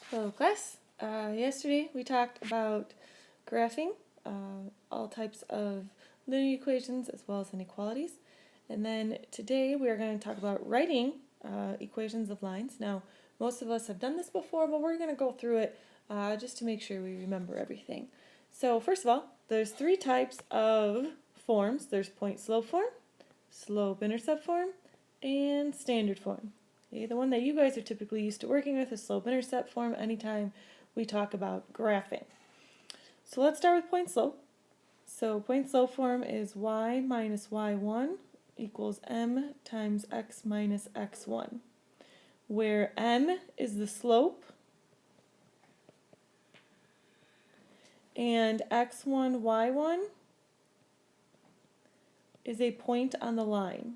Hello class. Yesterday we talked about graphing, all types of linear equations as well as inequalities. And then today we are going to talk about writing equations of lines. Now most of us have done this before, but we're going to go through it just to make sure we remember everything. So first of all, there's three types of forms. There's point-slope form, slope-intercept form, and standard form. Okay, the one that you guys are typically used to working with is slope-intercept form anytime we talk about graphing. So let's start with point-slope. So point-slope form is y minus y1 equals m times x minus x1, where m is the slope and x1, y1 is a point on the line.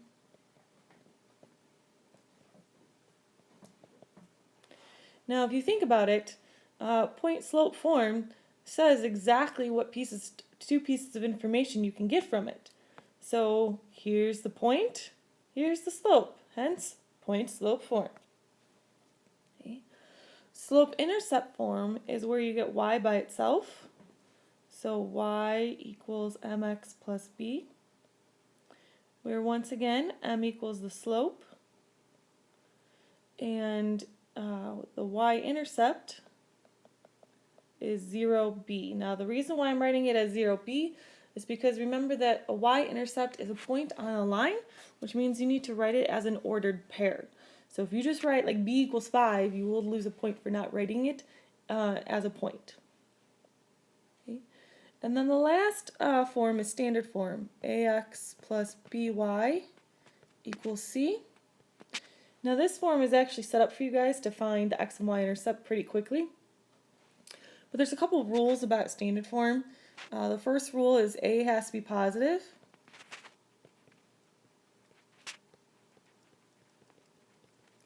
Now, if you think about it, point-slope form says exactly what two pieces of information you can get from it. So here's the point, here's the slope, hence point-slope form. Okay. Slope-intercept form is where you get y by itself. So y equals mx plus b, where once again m equals the slope, and the y-intercept is 0b. Now the reason why I'm writing it as 0b is because remember that a y-intercept is a point on a line, which means you need to write it as an ordered pair. So if you just write like b equals 5, you will lose a point for not writing it as a point. Okay. And then the last form is standard form, ax plus by equals c. Now this form is actually set up for you guys to find the x and y intercept pretty quickly. But there's a couple of rules about standard form. The first rule is a has to be positive.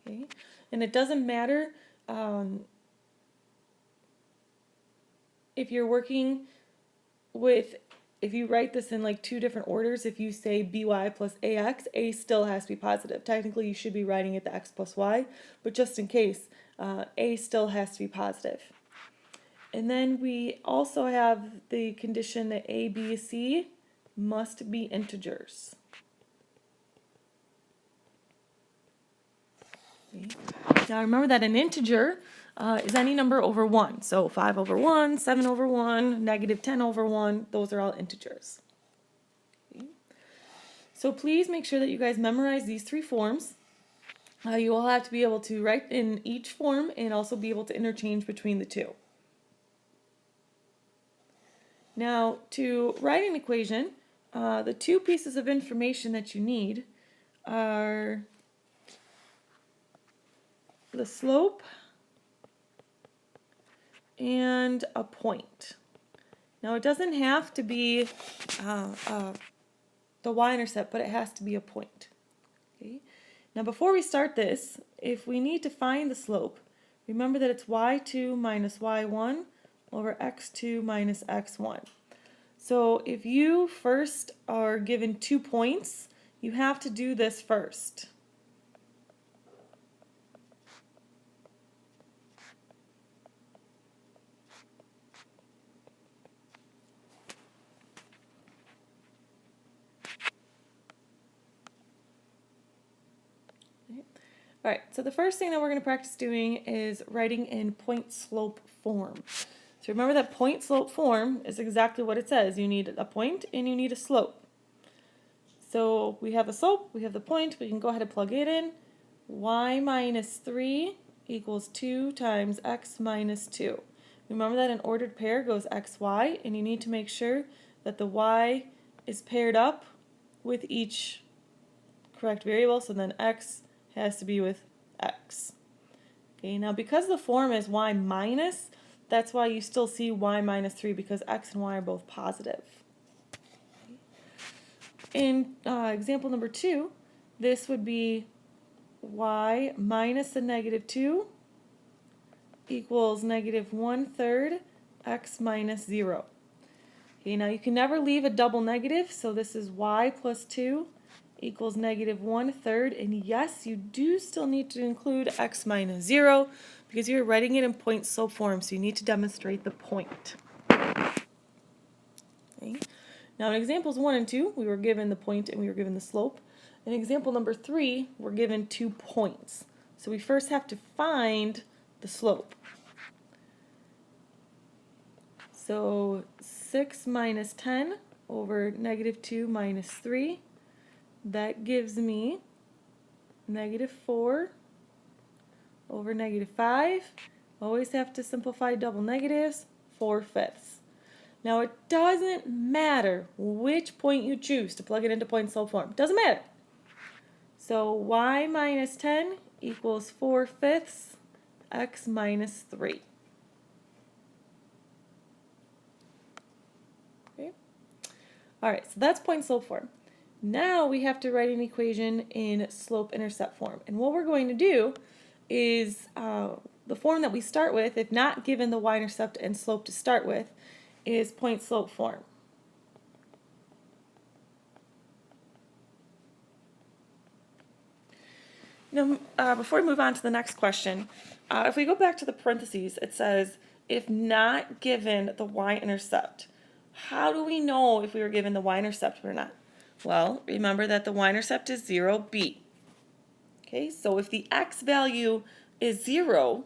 Okay. And it doesn't matter if you're working with, if you write this in like two different orders, if you say by plus ax, a still has to be positive. Technically you should be writing it the x plus y, but just in case, a still has to be positive. And then we also have the condition that a, b, c must be integers. Okay. Now remember that an integer is any number over 1. So 5 over 1, 7 over 1, negative 10 over 1, those are all integers. Okay. So please make sure that you guys memorize these three forms. You will have to be able to write in each form and also be able to interchange between the two. Now, to write an equation, the two pieces of information that you need are the slope and a point. Now, it doesn't have to be the y-intercept, but it has to be a point. Okay? Now, before we start this, if we need to find the slope, remember that it's y2 minus y1 over x2 minus x1. So if you first are given 2 points, you have to do this first. Alright, so the first thing that we're going to practice doing is writing in point-slope form. So remember that point-slope form is exactly what it says. You need a point and you need a slope. So we have a slope, we have the point, we can go ahead and plug it in. Y minus 3 equals 2 times x minus 2. Remember that an ordered pair goes x, y, and you need to make sure that the y is paired up with each correct variable, so then x has to be with x. Okay, now because the form is y minus, that's why you still see y minus 3 because x and y are both positive. In example number 2, this would be y minus the negative 2 equals negative 1/3 x minus 0. Okay, now you can never leave a double negative, so this is y plus 2 equals negative 1/3, and yes, you do still need to include x minus 0, because you're writing it in point slope form, so you need to demonstrate the point. Okay. Now in examples 1 and 2, we were given the point and we were given the slope. In example number 3, we're given 2 points. So we first have to find the slope. So 6 minus 10 over negative 2 minus 3, that gives me negative 4 over negative 5. Always have to simplify double negatives, 4/5. Now it doesn't matter which point you choose to plug it into point slope form. Doesn't matter. So y minus 10 equals 4/5 x minus 3. Okay. All right, so that's point slope form. Now we have to write an equation in slope-intercept form. And what we're going to do is the form that we start with, if not given the y-intercept and slope to start with, is point slope form. Now, before we move on to the next question, if we go back to the parentheses, it says, if not given the y-intercept. How do we know if we were given the y-intercept or not? Well, remember that the y-intercept is 0, b. Okay, so if the x value is 0,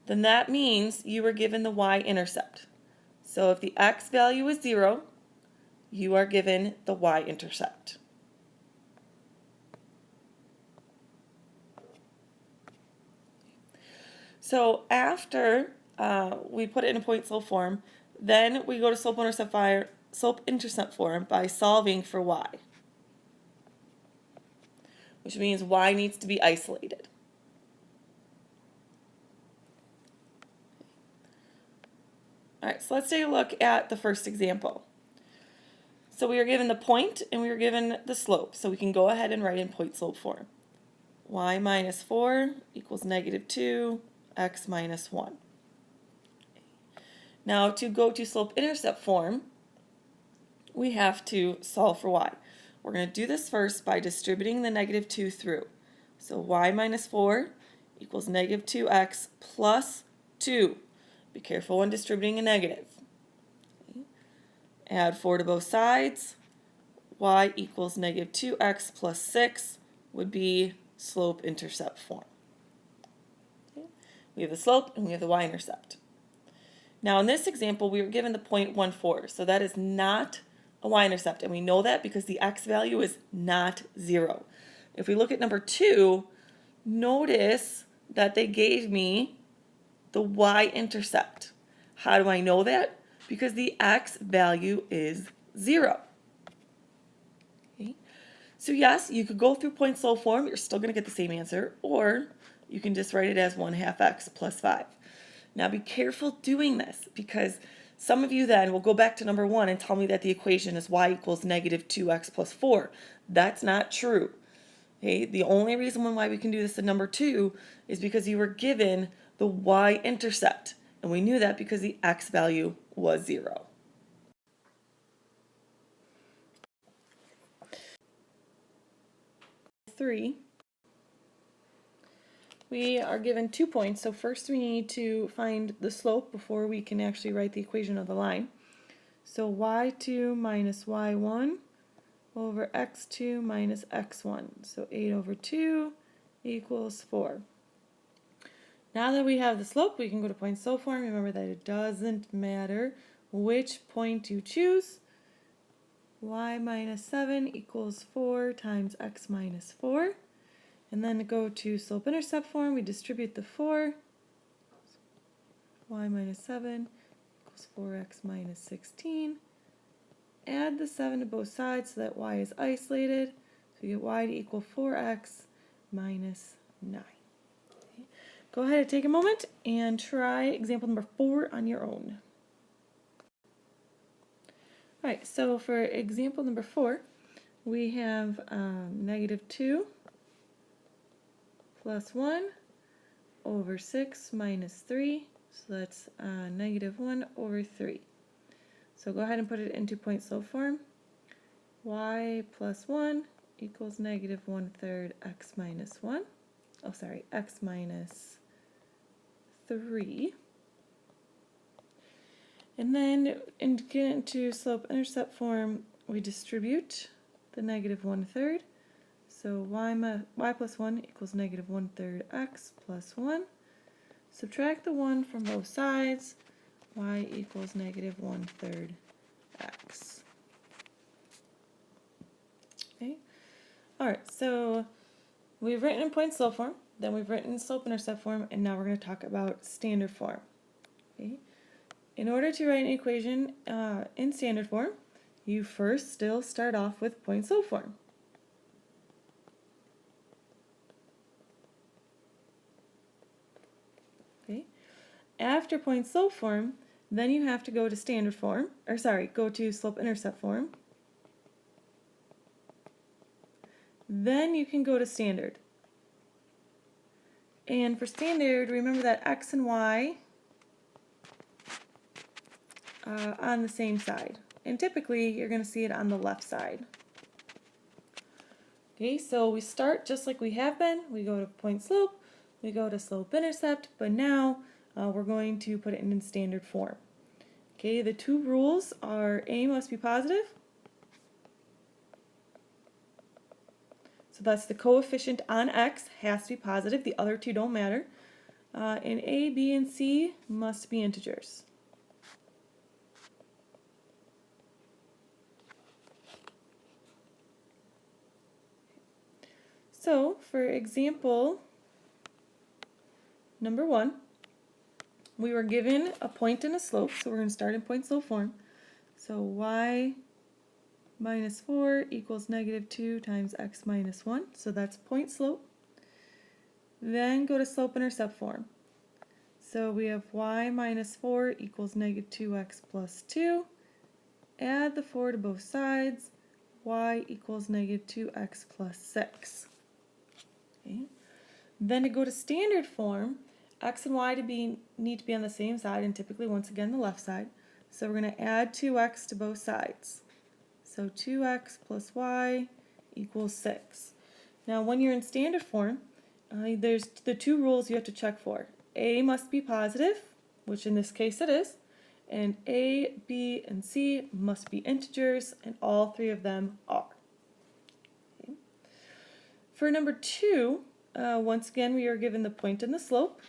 then that means you were given the y-intercept. So if the x value is 0, you are given the y-intercept. So after we put it in a point slope form, then we go to slope-intercept form by solving for y, which means y needs to be isolated. All right, so let's take a look at the first example. So we are given the point and we are given the slope, so we can go ahead and write in point slope form. Y minus 4 equals negative 2, x minus 1. Now to go to slope-intercept form, we have to solve for y. We're going to do this first by distributing the negative 2 through. So y minus 4 equals negative 2x plus 2. Be careful when distributing a negative. Okay. Add 4 to both sides. Y equals negative 2x plus 6 would be slope-intercept form. Okay. We have the slope and we have the y-intercept. Now in this example, we were given the point 1, 4, so that is not a y-intercept, and we know that because the x value is not 0. If we look at number 2, notice that they gave me the y-intercept. How do I know that? Because the x value is 0. Okay. So yes, you could go through point slope form, you're still going to get the same answer, or you can just write it as 1/2 x plus 5. Now be careful doing this, because some of you then will go back to number 1 and tell me that the equation is y equals negative 2x plus 4. That's not true. Okay? The only reason why we can do this in number 2 is because you were given the y-intercept, and we knew that because the x value was 0. Three. We are given 2 points, so first we need to find the slope before we can actually write the equation of the line. So y2 minus y1 over x2 minus x1. So 8 over 2 equals 4. Now that we have the slope, we can go to point slope form. Remember that it doesn't matter which point you choose. Y minus 7 equals 4 times x minus 4. And then to go to slope-intercept form, we distribute the 4. Y minus 7 equals 4x minus 16. Add the 7 to both sides so that y is isolated. So we get y to equal 4x minus 9. Okay. Go ahead and take a moment and try example number 4 on your own. All right, so for example number 4, we have negative 2 plus 1 over 6 minus 3, so that's negative 1 over 3. So go ahead and put it into point slope form. Y plus 1 equals negative 1/3 x minus 1. Oh, sorry, x minus 3. And then to get into slope-intercept form, we distribute the negative 1/3. So y plus 1 equals negative 1/3 x plus 1. Subtract the 1 from both sides. Y equals negative 1/3 x. Okay. All right, so we've written in point slope form, then we've written in slope intercept form, and now we're going to talk about standard form. Okay. In order to write an equation in standard form, you first still start off with point slope form. Okay. After point slope form, then you have to go to standard form, or sorry, go to slope intercept form. Then you can go to standard. And for standard, remember that x and y on the same side. And typically, you're going to see it on the left side. Okay, so we start just like we have been. We go to point slope, we go to slope intercept, but now we're going to put it in standard form. Okay, the two rules are A must be positive. So that's the coefficient on x has to be positive. The other two don't matter. And A, B, and C must be integers. So for example number 1, we were given a point and a slope, so we're going to start in point slope form. So y minus 4 equals negative 2 times x minus 1, so that's point slope. Then go to slope intercept form. So we have y minus 4 equals negative 2x plus 2. Add the 4 to both sides. Y equals negative 2x plus 6. Okay. Then to go to standard form, x and y need to be on the same side, and typically once again the left side. So we're going to add 2x to both sides. So 2x plus y equals 6. Now when you're in standard form, there's the two rules you have to check for. A must be positive, which in this case it is, and A, B, and C must be integers, and all three of them are. Okay. For number 2, once again we are given the point and the slope.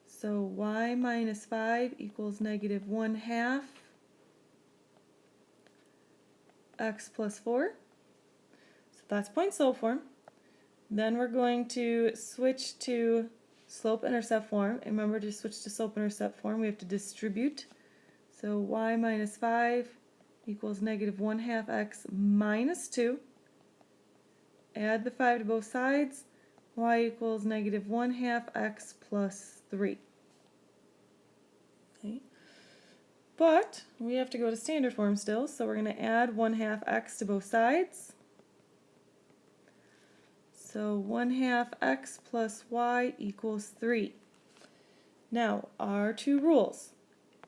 So y minus 5 equals negative 1/2 x plus 4. So that's point slope form. Then we're going to switch to slope intercept form. And remember, to switch to slope intercept form, we have to distribute. So y minus 5 equals negative 1/2 x minus 2. Add the 5 to both sides. Y equals negative 1/2 x plus 3. Okay. But we have to go to standard form still, so we're going to add 1/2 x to both sides. So 1/2 x plus y equals 3. Now, our two rules.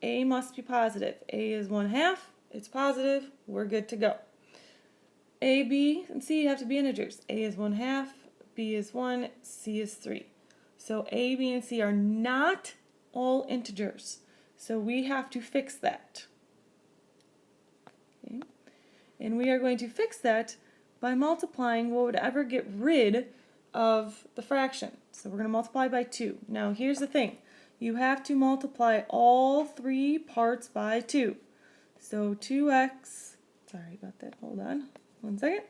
A must be positive. A is 1/2, it's positive, we're good to go. A, B, and C have to be integers. A is 1/2, B is 1, C is 3. So A, B, and C are not all integers. So we have to fix that. Okay. And we are going to fix that by multiplying what would ever get rid of the fraction. So we're going to multiply by 2. Now here's the thing. You have to multiply all three parts by 2. So 2x, sorry about that, hold on 1 second.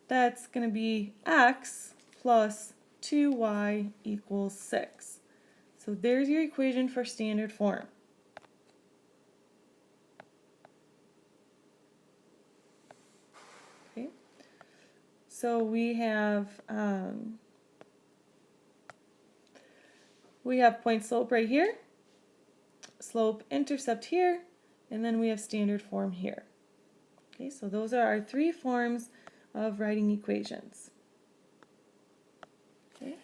That's going to be x plus 2y equals 6. So there's your equation for standard form. Okay. So we have point slope right here, slope intercept here, and then we have standard form here. Okay, so those are our three forms of writing equations. Okay.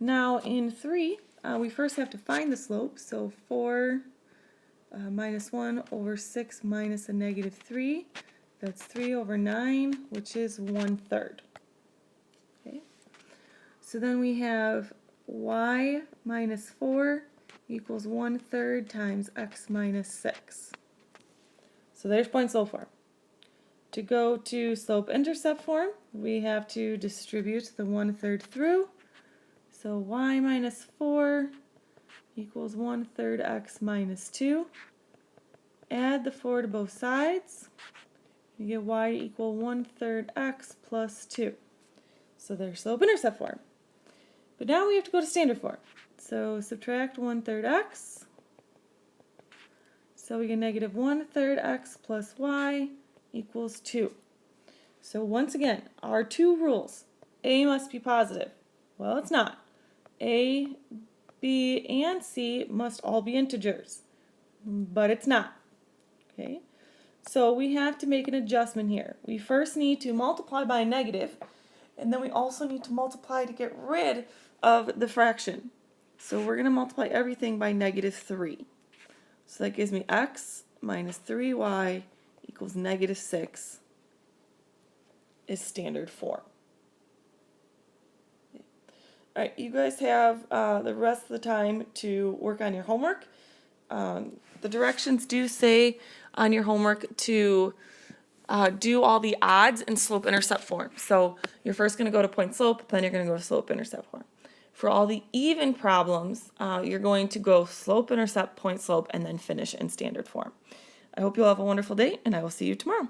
Now in 3, we first have to find the slope. So 4 minus 1 over 6 minus a negative 3. That's 3 over 9, which is 1/3. Okay. So then we have y minus 4 equals 1/3 times x minus 6. So there's point slope form. To go to slope-intercept form, we have to distribute the 1/3 through. So y minus 4 equals 1/3 x minus 2. Add the 4 to both sides. You get y to equal 1/3 x plus 2. So there's slope-intercept form. But now we have to go to standard form. So subtract 1/3 x. So we get negative 1/3 x plus y equals 2. So once again, our two rules. A must be positive. Well, it's not. A, B, and C must all be integers. But it's not. Okay? So we have to make an adjustment here. We first need to multiply by a negative, and then we also need to multiply to get rid of the fraction. So we're going to multiply everything by negative 3. So that gives me x minus 3y equals negative 6 is standard form. Alright, you guys have the rest of the time to work on your homework. The directions do say on your homework to do all the odds in slope-intercept form. So you're first going to go to point slope, then you're going to go to slope-intercept form. For all the even problems, you're going to go slope-intercept, point slope, and then finish in standard form. I hope you all have a wonderful day, and I will see you tomorrow.